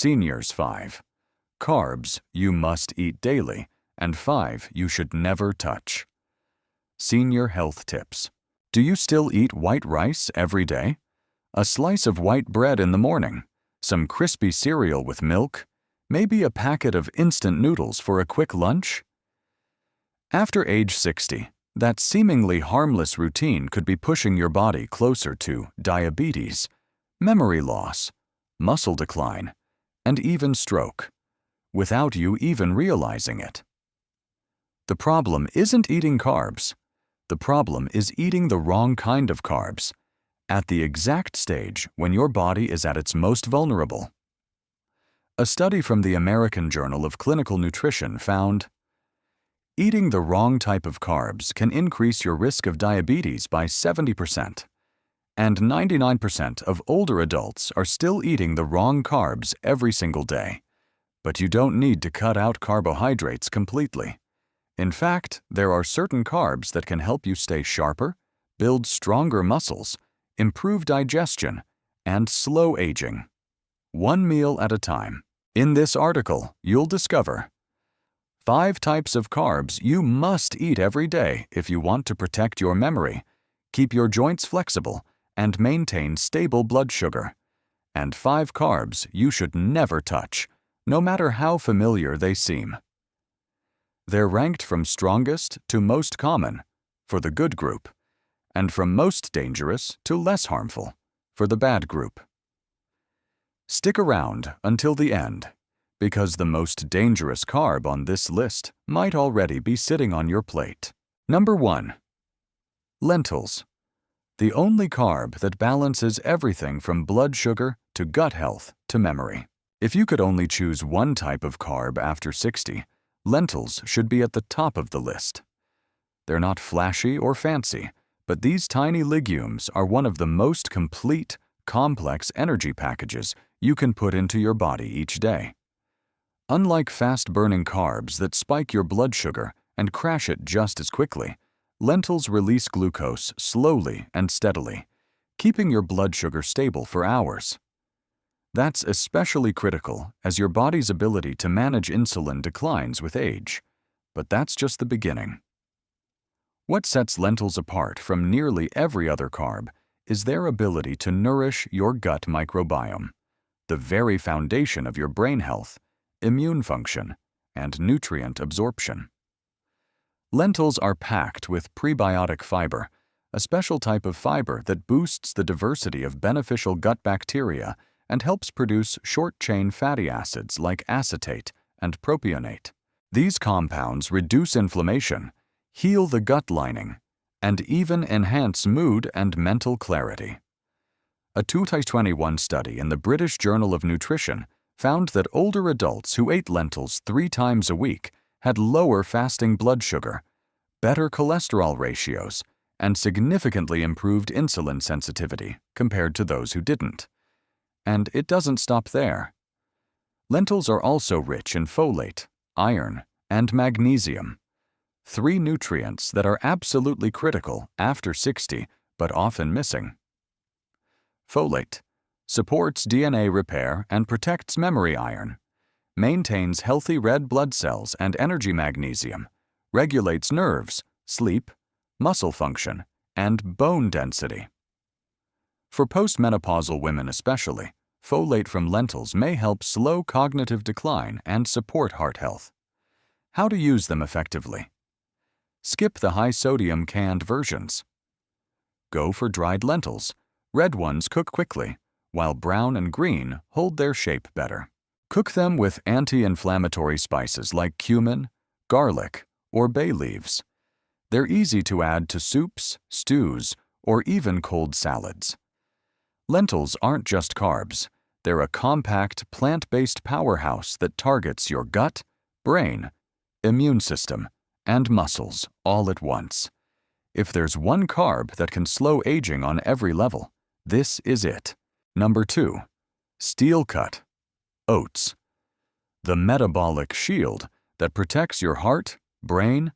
Seniors 5. Carbs you must eat daily, and 5 you should never touch. Senior health tips. Do you still eat white rice every day? A slice of white bread in the morning, some crispy cereal with milk, maybe a packet of instant noodles for a quick lunch? After age 60, that seemingly harmless routine could be pushing your body closer to diabetes, memory loss, muscle decline, and even stroke, without you even realizing it. The problem isn't eating carbs. The problem is eating the wrong kind of carbs, at the exact stage when your body is at its most vulnerable. A study from the American Journal of Clinical Nutrition found eating the wrong type of carbs can increase your risk of diabetes by 70%, and 99% of older adults are still eating the wrong carbs every single day. But you don't need to cut out carbohydrates completely. In fact, there are certain carbs that can help you stay sharper, build stronger muscles, improve digestion, and slow aging. One meal at a time. In this article, you'll discover 5 types of carbs you must eat every day if you want to protect your memory, keep your joints flexible, and maintain stable blood sugar, and 5 carbs you should never touch, no matter how familiar they seem. They're ranked from strongest to most common for the good group, and from most dangerous to less harmful for the bad group. Stick around until the end, because the most dangerous carb on this list might already be sitting on your plate. Number 1. Lentils. The only carb that balances everything from blood sugar to gut health to memory. If you could only choose one type of carb after 60, lentils should be at the top of the list. They're not flashy or fancy, but these tiny legumes are one of the most complete, complex energy packages you can put into your body each day. Unlike fast-burning carbs that spike your blood sugar and crash it just as quickly, lentils release glucose slowly and steadily, keeping your blood sugar stable for hours. That's especially critical as your body's ability to manage insulin declines with age, but that's just the beginning. What sets lentils apart from nearly every other carb is their ability to nourish your gut microbiome, the very foundation of your brain health, immune function, and nutrient absorption. Lentils are packed with prebiotic fiber, a special type of fiber that boosts the diversity of beneficial gut bacteria and helps produce short-chain fatty acids like acetate and propionate. These compounds reduce inflammation, heal the gut lining, and even enhance mood and mental clarity. A 2021 study in the British Journal of Nutrition found that older adults who ate lentils 3 times a week had lower fasting blood sugar, better cholesterol ratios, and significantly improved insulin sensitivity compared to those who didn't. And it doesn't stop there. Lentils are also rich in folate, iron, and magnesium, 3 nutrients that are absolutely critical after 60 but often missing. Folate supports DNA repair and protects memory iron, maintains healthy red blood cells and energy magnesium, regulates nerves, sleep, muscle function, and bone density. For postmenopausal women especially, folate from lentils may help slow cognitive decline and support heart health. How to use them effectively? Skip the high-sodium canned versions. Go for dried lentils. Red ones cook quickly, while brown and green hold their shape better. Cook them with anti-inflammatory spices like cumin, garlic, or bay leaves. They're easy to add to soups, stews, or even cold salads. Lentils aren't just carbs. They're a compact, plant-based powerhouse that targets your gut, brain, immune system, and muscles all at once. If there's one carb that can slow aging on every level, this is it. Number 2. Steel cut. Oats. The metabolic shield that protects your heart, brain,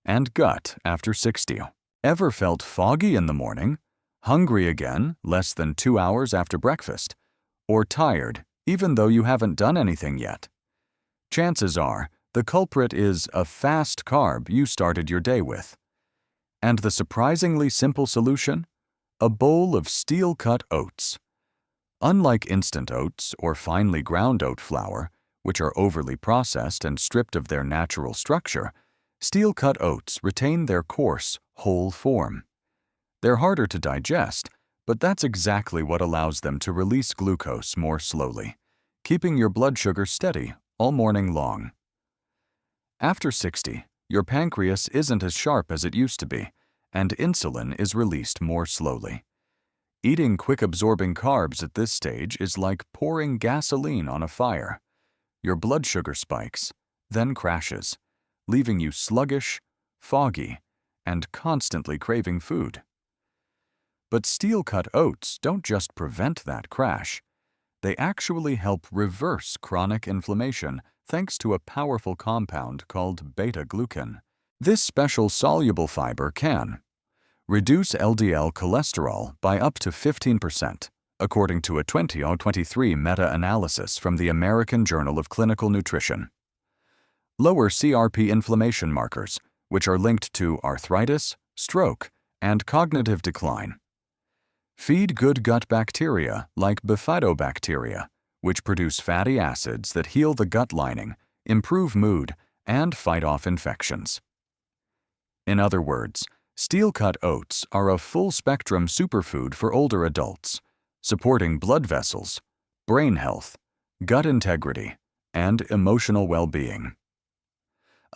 and gut after 60. Ever felt foggy in the morning, hungry again less than 2 hours after breakfast, or tired even though you haven't done anything yet. Chances are, the culprit is a fast carb you started your day with. And the surprisingly simple solution? A bowl of steel-cut oats. Unlike instant oats or finely ground oat flour, which are overly processed and stripped of their natural structure, steel-cut oats retain their coarse, whole form. They're harder to digest, but that's exactly what allows them to release glucose more slowly, keeping your blood sugar steady all morning long. After 60, your pancreas isn't as sharp as it used to be, and insulin is released more slowly. Eating quick-absorbing carbs at this stage is like pouring gasoline on a fire. Your blood sugar spikes, then crashes, leaving you sluggish, foggy, and constantly craving food. But steel-cut oats don't just prevent that crash. They actually help reverse chronic inflammation thanks to a powerful compound called beta-glucan. This special soluble fiber can reduce LDL cholesterol by up to 15%, according to a 2023 meta-analysis from the American Journal of Clinical Nutrition. Lower CRP inflammation markers, which are linked to arthritis, stroke, and cognitive decline. Feed good gut bacteria like bifidobacteria, which produce fatty acids that heal the gut lining, improve mood, and fight off infections. In other words, steel-cut oats are a full-spectrum superfood for older adults, supporting blood vessels, brain health, gut integrity, and emotional well-being.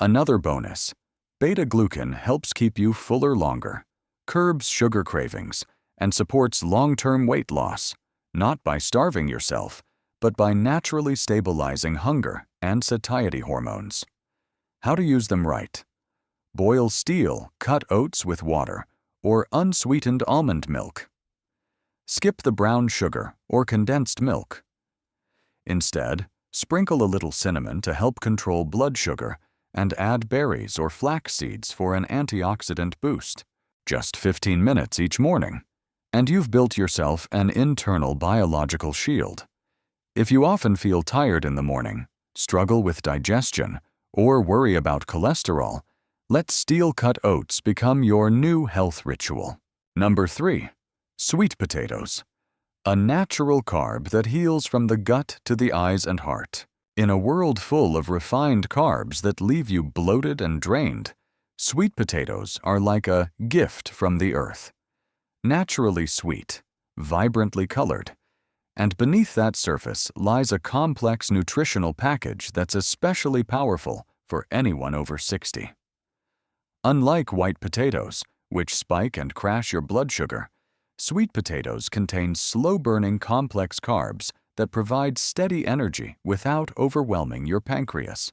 Another bonus, beta-glucan helps keep you fuller longer, curbs sugar cravings, and supports long-term weight loss, not by starving yourself, but by naturally stabilizing hunger and satiety hormones. How to use them right? Boil steel-cut oats with water or unsweetened almond milk. Skip the brown sugar or condensed milk. Instead, sprinkle a little cinnamon to help control blood sugar and add berries or flax seeds for an antioxidant boost. Just 15 minutes each morning, and you've built yourself an internal biological shield. If you often feel tired in the morning, struggle with digestion, or worry about cholesterol, let steel-cut oats become your new health ritual. Number 3. Sweet potatoes. A natural carb that heals from the gut to the eyes and heart. In a world full of refined carbs that leave you bloated and drained, sweet potatoes are like a gift from the earth. Naturally sweet, vibrantly colored, and beneath that surface lies a complex nutritional package that's especially powerful for anyone over 60. Unlike white potatoes, which spike and crash your blood sugar, sweet potatoes contain slow-burning complex carbs that provide steady energy without overwhelming your pancreas.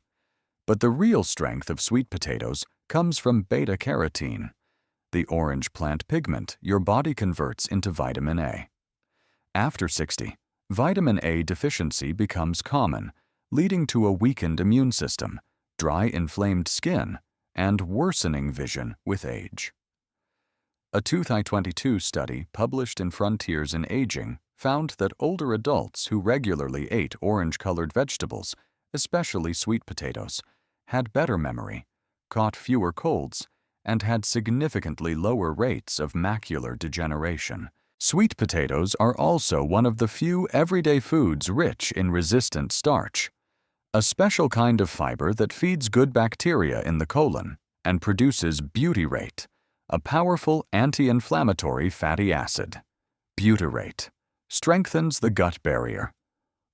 But the real strength of sweet potatoes comes from beta-carotene, the orange plant pigment your body converts into vitamin A. After 60, vitamin A deficiency becomes common, leading to a weakened immune system, dry, inflamed skin, and worsening vision with age. A 2022 study published in Frontiers in Aging found that older adults who regularly ate orange-colored vegetables, especially sweet potatoes, had better memory, caught fewer colds, and had significantly lower rates of macular degeneration. Sweet potatoes are also one of the few everyday foods rich in resistant starch, a special kind of fiber that feeds good bacteria in the colon and produces butyrate, a powerful anti-inflammatory fatty acid. Butyrate strengthens the gut barrier,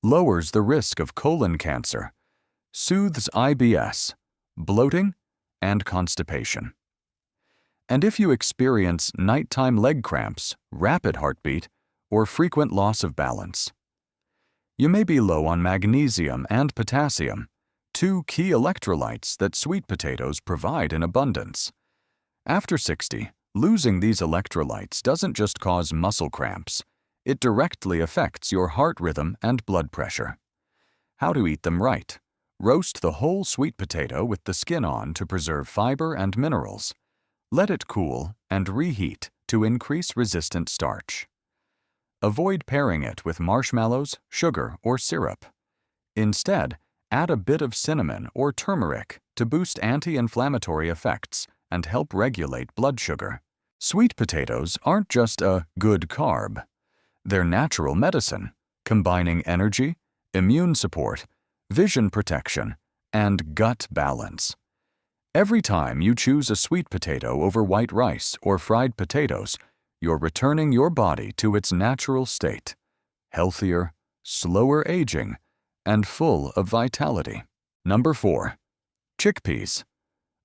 lowers the risk of colon cancer, soothes IBS, bloating, and constipation. And if you experience nighttime leg cramps, rapid heartbeat, or frequent loss of balance, you may be low on magnesium and potassium, two key electrolytes that sweet potatoes provide in abundance. After 60, losing these electrolytes doesn't just cause muscle cramps, it directly affects your heart rhythm and blood pressure. How to eat them right? Roast the whole sweet potato with the skin on to preserve fiber and minerals. Let it cool and reheat to increase resistant starch. avoid pairing it with marshmallows, sugar, or syrup. Instead, add a bit of cinnamon or turmeric to boost anti-inflammatory effects and help regulate blood sugar. Sweet potatoes aren't just a good carb. They're natural medicine, combining energy, immune support, vision protection, and gut balance. Every time you choose a sweet potato over white rice or fried potatoes, you're returning your body to its natural state, healthier, slower aging, and full of vitality. Number 4. Chickpeas.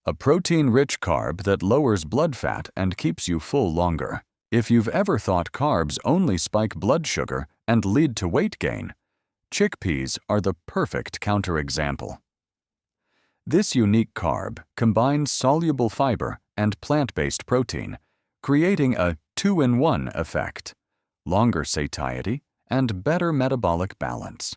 A protein-rich carb that lowers blood fat and keeps you full longer. If you've ever thought carbs only spike blood sugar and lead to weight gain, chickpeas are the perfect counterexample. This unique carb combines soluble fiber and plant-based protein, creating a two-in-one effect, longer satiety, and better metabolic balance.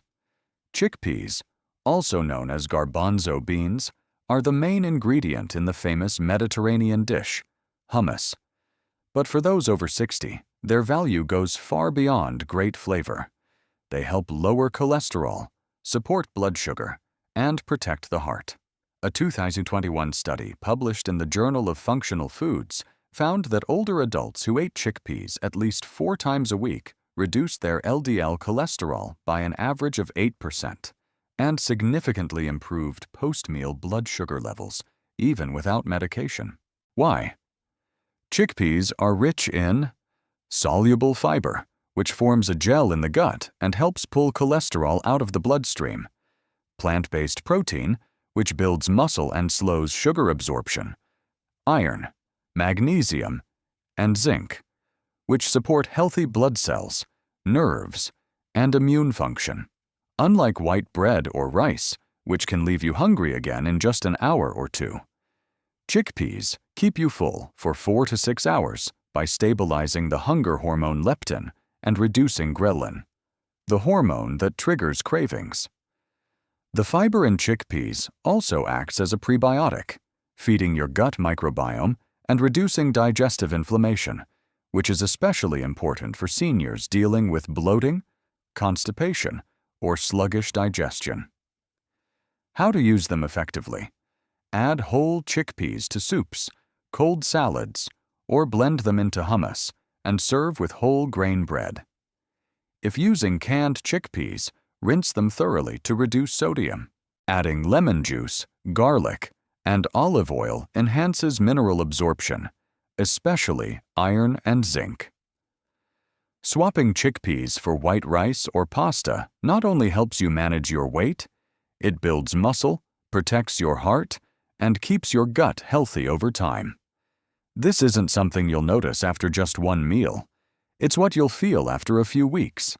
Chickpeas, also known as garbanzo beans, are the main ingredient in the famous Mediterranean dish, hummus. But for those over 60, their value goes far beyond great flavor. They help lower cholesterol, support blood sugar, and protect the heart. A 2021 study published in the Journal of Functional Foods found that older adults who ate chickpeas at least 4 times a week reduced their LDL cholesterol by an average of 8% and significantly improved post-meal blood sugar levels, even without medication. Why? Chickpeas are rich in soluble fiber, which forms a gel in the gut and helps pull cholesterol out of the bloodstream, plant-based protein, which builds muscle and slows sugar absorption, iron, magnesium, and zinc, which support healthy blood cells, nerves, and immune function. Unlike white bread or rice, which can leave you hungry again in just an hour or two, chickpeas keep you full for 4 to 6 hours by stabilizing the hunger hormone leptin and reducing ghrelin, the hormone that triggers cravings. The fiber in chickpeas also acts as a prebiotic, feeding your gut microbiome and reducing digestive inflammation, which is especially important for seniors dealing with bloating, constipation, or sluggish digestion. How to use them effectively? Add whole chickpeas to soups, cold salads, or blend them into hummus and serve with whole grain bread. If using canned chickpeas, rinse them thoroughly to reduce sodium. Adding lemon juice, garlic, and olive oil enhances mineral absorption, especially iron and zinc. Swapping chickpeas for white rice or pasta not only helps you manage your weight, it builds muscle, protects your heart, and keeps your gut healthy over time. This isn't something you'll notice after just one meal. It's what you'll feel after a few weeks: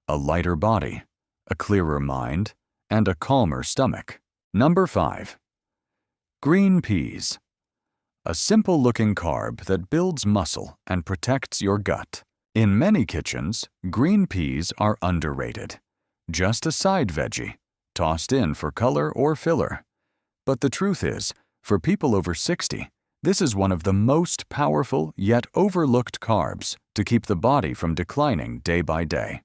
a lighter body, a clearer mind, and a calmer stomach. Number 5. Green peas. A simple-looking carb that builds muscle and protects your gut. In many kitchens, green peas are underrated. Just a side veggie, tossed in for color or filler. But the truth is, for people over 60, this is one of the most powerful yet overlooked carbs to keep the body from declining day by day.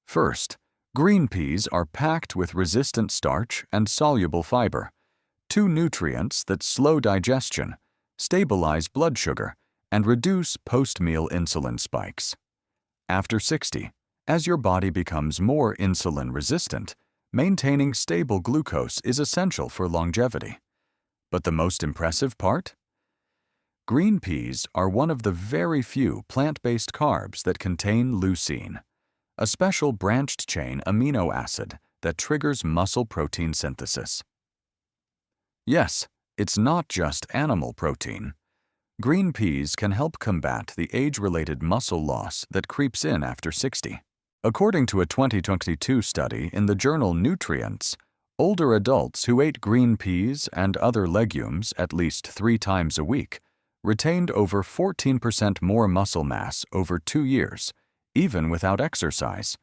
First, green peas are packed with resistant starch and soluble fiber, 2 nutrients that slow digestion, stabilize blood sugar, and reduce post-meal insulin spikes. After 60, as your body becomes more insulin resistant, maintaining stable glucose is essential for longevity. But the most impressive part? Green peas are one of the very few plant-based carbs that contain leucine, a special branched-chain amino acid that triggers muscle protein synthesis. Yes, it's not just animal protein. Green peas can help combat the age-related muscle loss that creeps in after 60. According to a 2022 study in the journal Nutrients, older adults who ate green peas and other legumes at least 3 times a week retained over 14% more muscle mass over 2 years, even without exercise.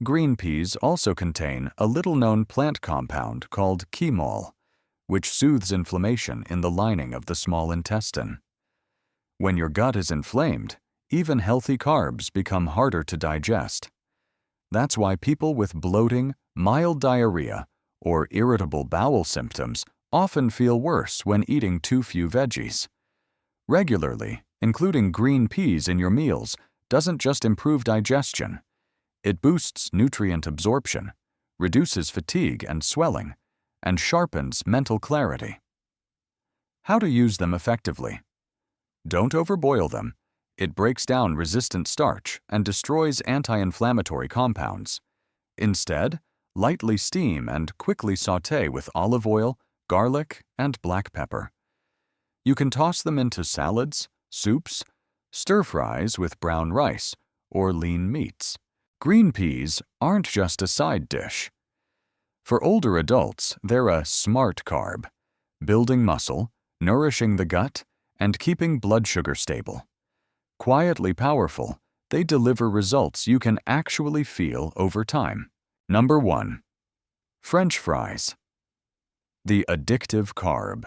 Green peas also contain a little-known plant compound called chemol, which soothes inflammation in the lining of the small intestine. When your gut is inflamed, even healthy carbs become harder to digest. That's why people with bloating, mild diarrhea, or irritable bowel symptoms often feel worse when eating too few veggies. Regularly, including green peas in your meals doesn't just improve digestion. It boosts nutrient absorption, reduces fatigue and swelling, and sharpens mental clarity. How to use them effectively. Don't overboil them. It breaks down resistant starch and destroys anti-inflammatory compounds. Instead, lightly steam and quickly sauté with olive oil, garlic, and black pepper. You can toss them into salads, soups, stir-fries with brown rice, or lean meats. Green peas aren't just a side dish. For older adults, they're a smart carb, building muscle, nourishing the gut, and keeping blood sugar stable. Quietly powerful, they deliver results you can actually feel over time. Number 1. French fries. The addictive carb.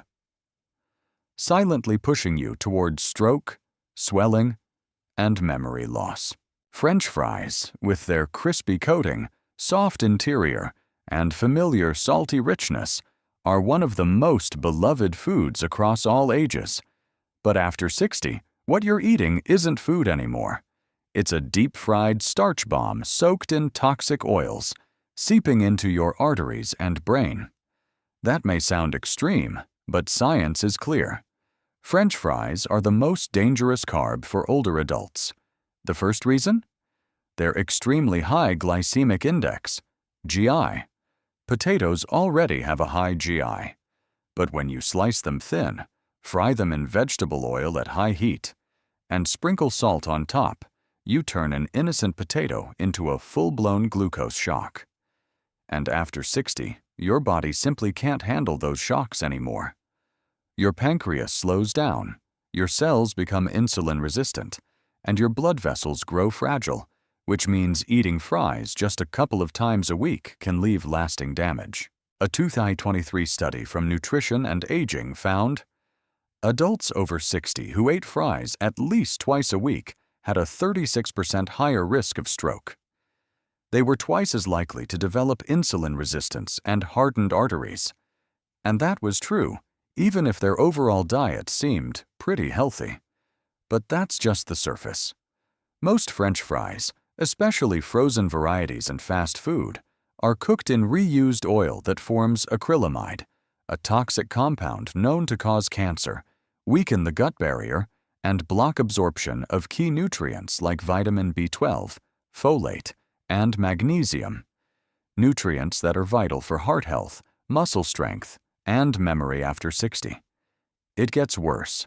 Silently pushing you towards stroke, swelling, and memory loss. French fries, with their crispy coating, soft interior, and familiar salty richness, are one of the most beloved foods across all ages. But after 60, what you're eating isn't food anymore. It's a deep-fried starch bomb soaked in toxic oils, seeping into your arteries and brain. That may sound extreme, but science is clear. French fries are the most dangerous carb for older adults. The first reason? Their extremely high glycemic index, GI. Potatoes already have a high GI. But when you slice them thin, fry them in vegetable oil at high heat, and sprinkle salt on top, you turn an innocent potato into a full-blown glucose shock. And after 60, your body simply can't handle those shocks anymore. Your pancreas slows down, your cells become insulin resistant, and your blood vessels grow fragile, which means eating fries just a couple of times a week can leave lasting damage. A 2023 study from Nutrition and Aging found adults over 60 who ate fries at least twice a week had a 36% higher risk of stroke. They were twice as likely to develop insulin resistance and hardened arteries. And that was true, even if their overall diet seemed pretty healthy. But that's just the surface. Most French fries, especially frozen varieties and fast food, are cooked in reused oil that forms acrylamide, a toxic compound known to cause cancer, weaken the gut barrier, and block absorption of key nutrients like vitamin B12, folate, and magnesium, nutrients that are vital for heart health, muscle strength, and memory after 60. It gets worse.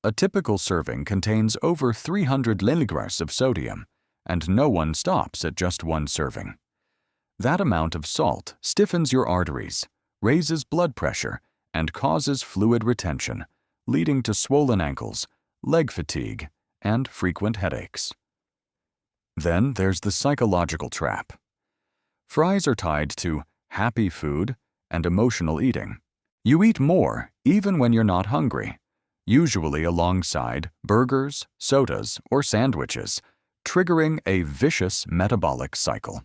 A typical serving contains over 300 milligrams of sodium, and no one stops at just one serving. That amount of salt stiffens your arteries, raises blood pressure, and causes fluid retention, leading to swollen ankles, leg fatigue, and frequent headaches. Then there's the psychological trap. Fries are tied to happy food and emotional eating. You eat more even when you're not hungry, usually alongside burgers, sodas, or sandwiches, triggering a vicious metabolic cycle.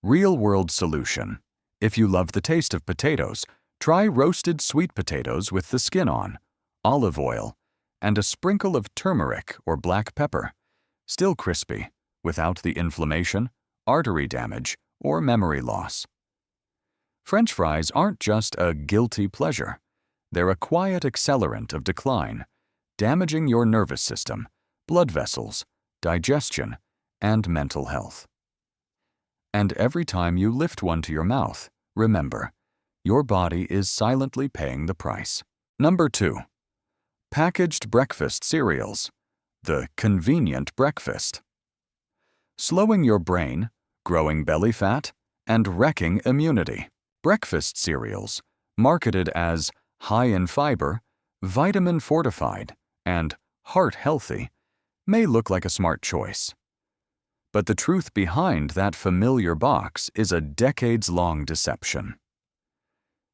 Real-world solution. If you love the taste of potatoes, try roasted sweet potatoes with the skin on, olive oil, and a sprinkle of turmeric or black pepper. Still crispy, without the inflammation, artery damage, or memory loss. French fries aren't just a guilty pleasure. They're a quiet accelerant of decline, damaging your nervous system, blood vessels, digestion, and mental health. And every time you lift one to your mouth, remember, your body is silently paying the price. Number 2. Packaged breakfast cereals. The convenient breakfast. Slowing your brain, growing belly fat, and wrecking immunity. Breakfast cereals, marketed as high in fiber, vitamin fortified, and heart healthy, may look like a smart choice. But the truth behind that familiar box is a decades-long deception.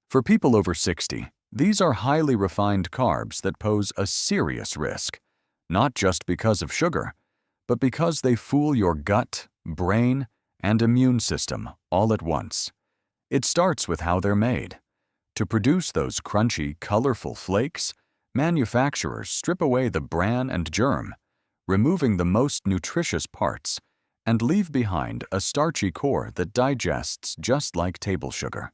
For people over 60, these are highly refined carbs that pose a serious risk, not just because of sugar, but because they fool your gut, brain, and immune system all at once. It starts with how they're made. To produce those crunchy, colorful flakes, manufacturers strip away the bran and germ, removing the most nutritious parts, and leave behind a starchy core that digests just like table sugar.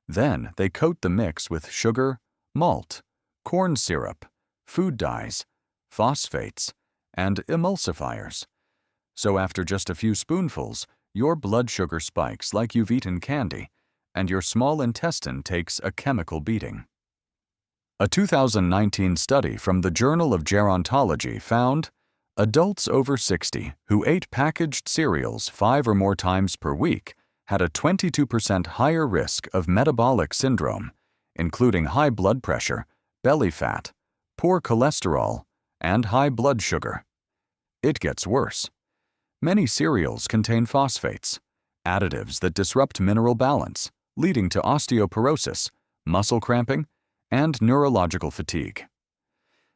Then they coat the mix with sugar, malt, corn syrup, food dyes, phosphates, and emulsifiers. So after just a few spoonfuls, your blood sugar spikes like you've eaten candy, and your small intestine takes a chemical beating. A 2019 study from the Journal of Gerontology found adults over 60 who ate packaged cereals 5 or more times per week had a 22% higher risk of metabolic syndrome, including high blood pressure, belly fat, poor cholesterol, and high blood sugar. It gets worse. Many cereals contain phosphates, additives that disrupt mineral balance, leading to osteoporosis, muscle cramping, and neurological fatigue.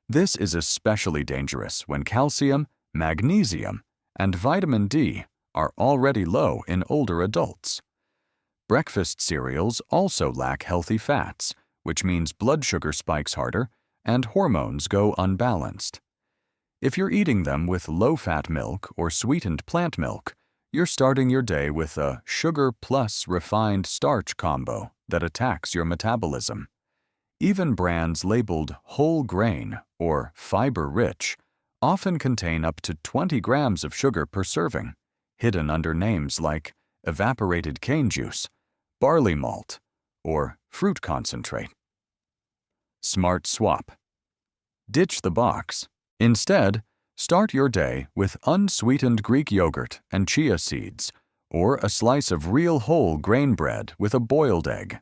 This is especially dangerous when calcium, magnesium, and vitamin D are already low in older adults. Breakfast cereals also lack healthy fats, which means blood sugar spikes harder and hormones go unbalanced. If you're eating them with low-fat milk or sweetened plant milk, you're starting your day with a sugar plus refined starch combo that attacks your metabolism. Even brands labeled whole grain or fiber-rich often contain up to 20 grams of sugar per serving, hidden under names like evaporated cane juice, barley malt, or fruit concentrate. Smart swap. Ditch the box. Instead, start your day with unsweetened Greek yogurt and chia seeds, or a slice of real whole grain bread with a boiled egg.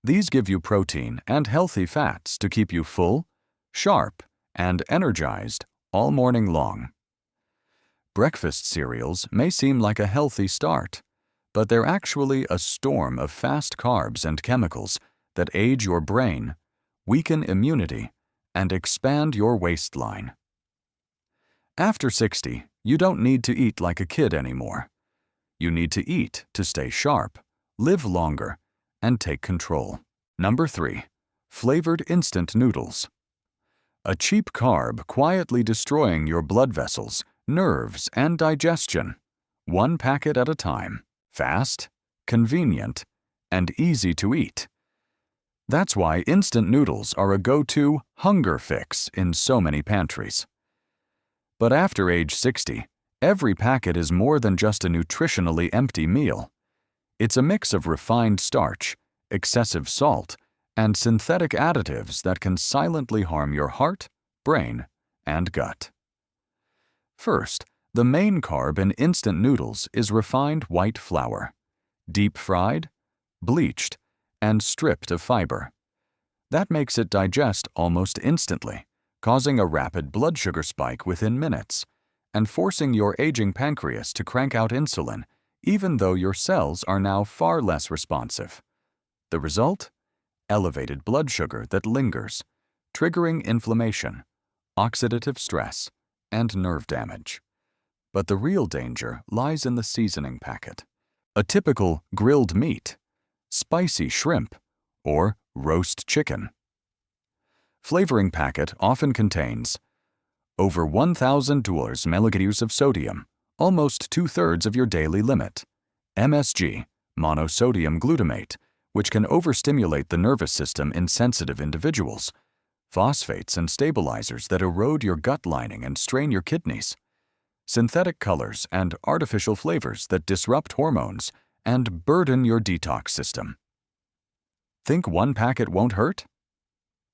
These give you protein and healthy fats to keep you full, sharp, and energized all morning long. Breakfast cereals may seem like a healthy start, but they're actually a storm of fast carbs and chemicals that age your brain, weaken immunity, and expand your waistline. After 60, you don't need to eat like a kid anymore. You need to eat to stay sharp, live longer, and take control. Number 3. Flavored instant noodles. A cheap carb quietly destroying your blood vessels, nerves, and digestion. One packet at a time. Fast, convenient, and easy to eat. That's why instant noodles are a go-to hunger fix in so many pantries. But after age 60, every packet is more than just a nutritionally empty meal. It's a mix of refined starch, excessive salt, and synthetic additives that can silently harm your heart, brain, and gut. First, the main carb in instant noodles is refined white flour, deep-fried, bleached, and stripped of fiber. That makes it digest almost instantly, causing a rapid blood sugar spike within minutes, and forcing your aging pancreas to crank out insulin, even though your cells are now far less responsive. The result? Elevated blood sugar that lingers, triggering inflammation, oxidative stress, and nerve damage. But the real danger lies in the seasoning packet. A typical grilled meat, spicy shrimp, or roast chicken. Flavoring packet often contains over 1,000 milligrams of sodium, almost 2/3 of your daily limit, MSG, monosodium glutamate, which can overstimulate the nervous system in sensitive individuals, phosphates and stabilizers that erode your gut lining and strain your kidneys, synthetic colors and artificial flavors that disrupt hormones and burden your detox system. Think one packet won't hurt?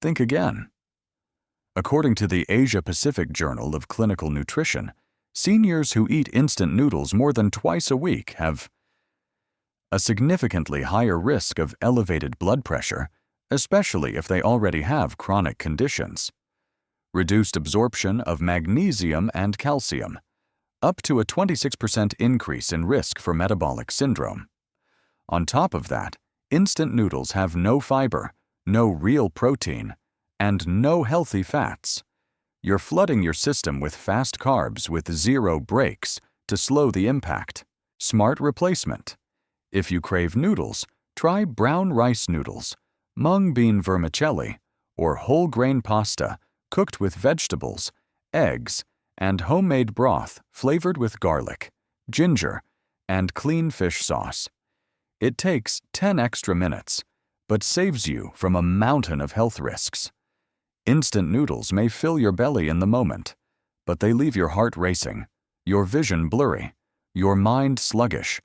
Think again. According to the Asia-Pacific Journal of Clinical Nutrition, seniors who eat instant noodles more than twice a week have a significantly higher risk of elevated blood pressure, especially if they already have chronic conditions, reduced absorption of magnesium and calcium, up to a 26% increase in risk for metabolic syndrome. On top of that, instant noodles have no fiber, no real protein, and no healthy fats. You're flooding your system with fast carbs with zero breaks to slow the impact. Smart replacement. If you crave noodles, try brown rice noodles, mung bean vermicelli, or whole grain pasta cooked with vegetables, eggs, and homemade broth flavored with garlic, ginger, and clean fish sauce. It takes 10 extra minutes, but saves you from a mountain of health risks. Instant noodles may fill your belly in the moment, but they leave your heart racing, your vision blurry, your mind sluggish,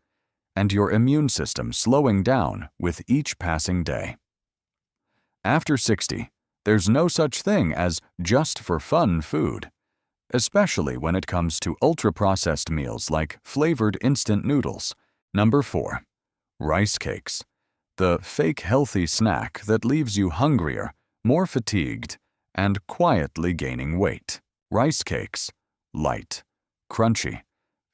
and your immune system slowing down with each passing day. After 60, there's no such thing as just for fun food, especially when it comes to ultra-processed meals like flavored instant noodles. Number 4. Rice cakes. The fake healthy snack that leaves you hungrier, more fatigued, and quietly gaining weight. Rice cakes. Light, crunchy,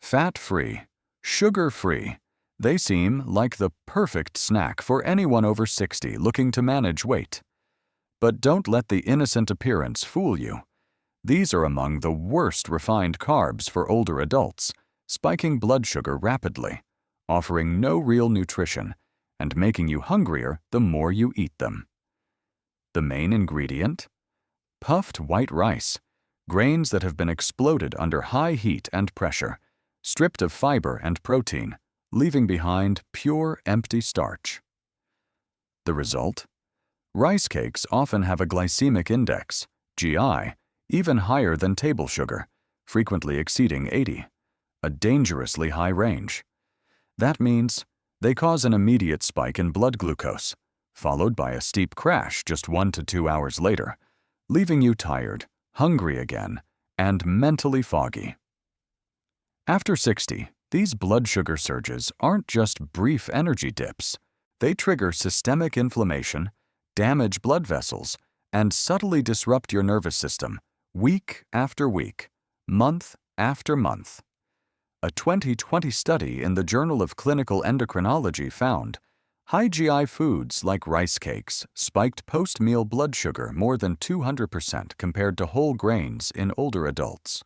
fat-free, sugar-free. They seem like the perfect snack for anyone over 60 looking to manage weight. But don't let the innocent appearance fool you. These are among the worst refined carbs for older adults, spiking blood sugar rapidly, offering no real nutrition, and making you hungrier the more you eat them. The main ingredient? Puffed white rice, grains that have been exploded under high heat and pressure, stripped of fiber and protein, leaving behind pure, empty starch. The result? Rice cakes often have a glycemic index, GI, even higher than table sugar, frequently exceeding 80, a dangerously high range. That means they cause an immediate spike in blood glucose, followed by a steep crash just 1 to 2 hours later, leaving you tired, hungry again, and mentally foggy. After 60, these blood sugar surges aren't just brief energy dips. They trigger systemic inflammation, damage blood vessels, and subtly disrupt your nervous system week after week, month after month. A 2020 study in the Journal of Clinical Endocrinology found high GI foods like rice cakes spiked post-meal blood sugar more than 200% compared to whole grains in older adults.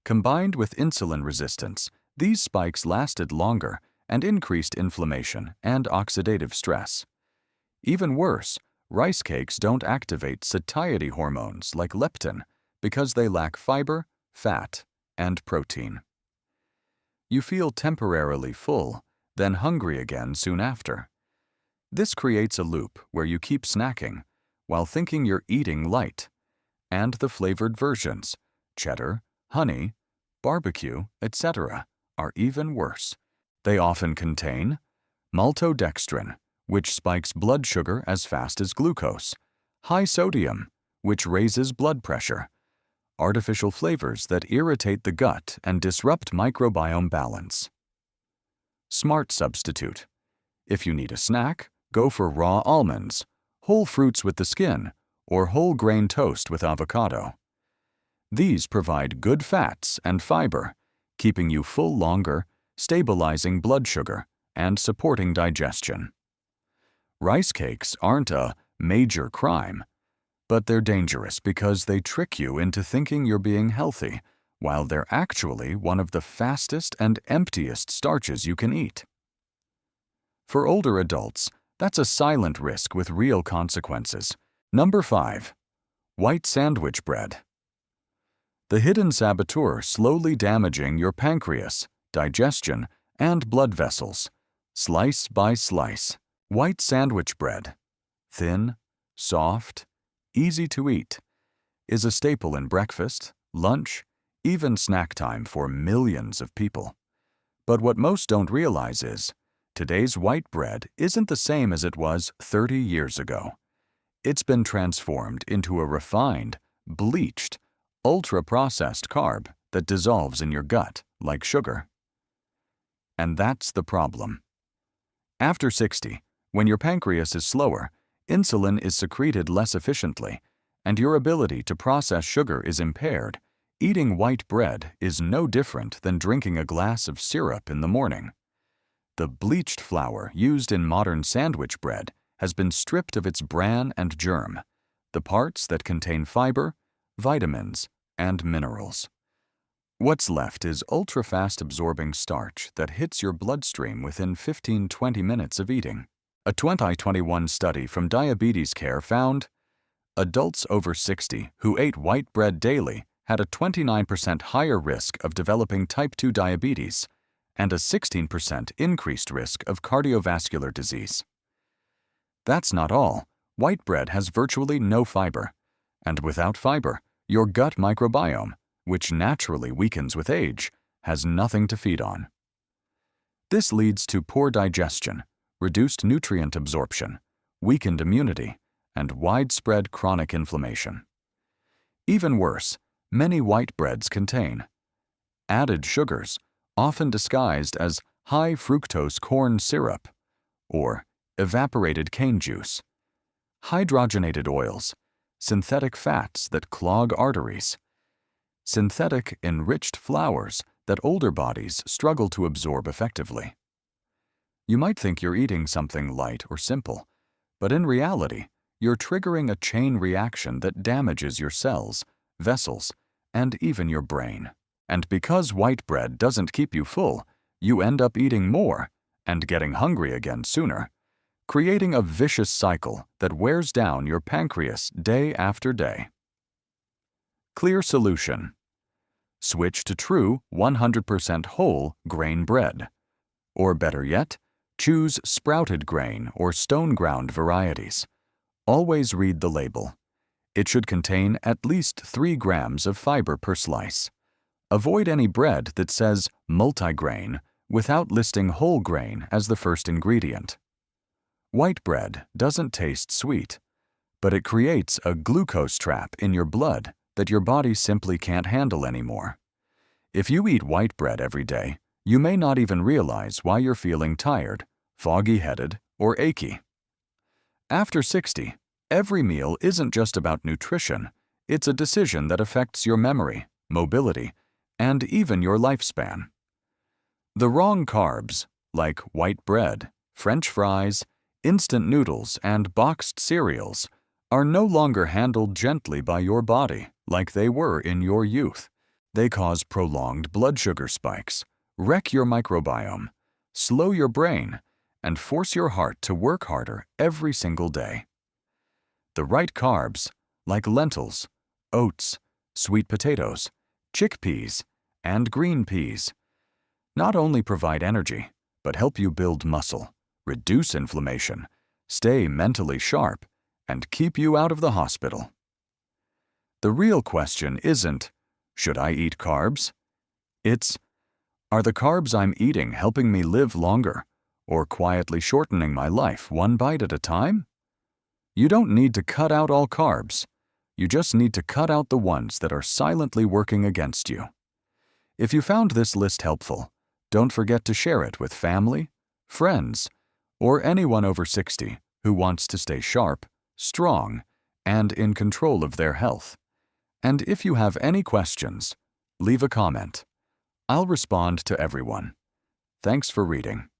Combined with insulin resistance, these spikes lasted longer and increased inflammation and oxidative stress. Even worse, rice cakes don't activate satiety hormones like leptin because they lack fiber, fat, and protein. You feel temporarily full, then hungry again soon after. This creates a loop where you keep snacking while thinking you're eating light. And the flavored versions, cheddar, honey, barbecue, etc., are even worse. They often contain maltodextrin, which spikes blood sugar as fast as glucose, high sodium, which raises blood pressure, artificial flavors that irritate the gut and disrupt microbiome balance. Smart substitute. If you need a snack, go for raw almonds, whole fruits with the skin, or whole grain toast with avocado. These provide good fats and fiber, keeping you full longer, stabilizing blood sugar, and supporting digestion. Rice cakes aren't a major crime, but they're dangerous because they trick you into thinking you're being healthy, while they're actually one of the fastest and emptiest starches you can eat. For older adults, that's a silent risk with real consequences. Number 5. White sandwich bread. The hidden saboteur slowly damaging your pancreas, digestion, and blood vessels, slice by slice. White sandwich bread, thin, soft, easy to eat, is a staple in breakfast, lunch, even snack time for millions of people. But what most don't realize is, today's white bread isn't the same as it was 30 years ago. It's been transformed into a refined, bleached, ultra-processed carb that dissolves in your gut like sugar. And that's the problem. After 60, when your pancreas is slower, insulin is secreted less efficiently, and your ability to process sugar is impaired, eating white bread is no different than drinking a glass of syrup in the morning. The bleached flour used in modern sandwich bread has been stripped of its bran and germ, the parts that contain fiber, vitamins, and minerals. What's left is ultra-fast absorbing starch that hits your bloodstream within 15–20 minutes of eating. A 2021 study from Diabetes Care found adults over 60 who ate white bread daily had a 29% higher risk of developing type 2 diabetes and a 16% increased risk of cardiovascular disease. That's not all. White bread has virtually no fiber, and without fiber, your gut microbiome, which naturally weakens with age, has nothing to feed on. This leads to poor digestion, reduced nutrient absorption, weakened immunity, and widespread chronic inflammation. Even worse, many white breads contain added sugars, often disguised as high fructose corn syrup, or evaporated cane juice, hydrogenated oils, synthetic fats that clog arteries, synthetic enriched flours that older bodies struggle to absorb effectively. You might think you're eating something light or simple, but in reality, you're triggering a chain reaction that damages your cells, vessels, and even your brain. And because white bread doesn't keep you full, you end up eating more and getting hungry again sooner, creating a vicious cycle that wears down your pancreas day after day. Clear solution. Switch to true 100% whole grain bread. Or better yet, choose sprouted grain or stone ground varieties. Always read the label. It should contain at least 3 grams of fiber per slice. Avoid any bread that says multigrain without listing whole grain as the first ingredient. White bread doesn't taste sweet, but it creates a glucose trap in your blood that your body simply can't handle anymore. If you eat white bread every day, you may not even realize why you're feeling tired, foggy-headed, or achy. After 60, every meal isn't just about nutrition, it's a decision that affects your memory, mobility, and even your lifespan. The wrong carbs, like white bread, French fries, instant noodles, and boxed cereals, are no longer handled gently by your body like they were in your youth. They cause prolonged blood sugar spikes, wreck your microbiome, slow your brain, and force your heart to work harder every single day. The right carbs, like lentils, oats, sweet potatoes, chickpeas, and green peas, not only provide energy, but help you build muscle, reduce inflammation, stay mentally sharp, and keep you out of the hospital. The real question isn't, should I eat carbs? It's, are the carbs I'm eating helping me live longer, or quietly shortening my life one bite at a time? You don't need to cut out all carbs. You just need to cut out the ones that are silently working against you. If you found this list helpful, don't forget to share it with family, friends, or anyone over 60 who wants to stay sharp, strong, and in control of their health. And if you have any questions, leave a comment. I'll respond to everyone. Thanks for reading.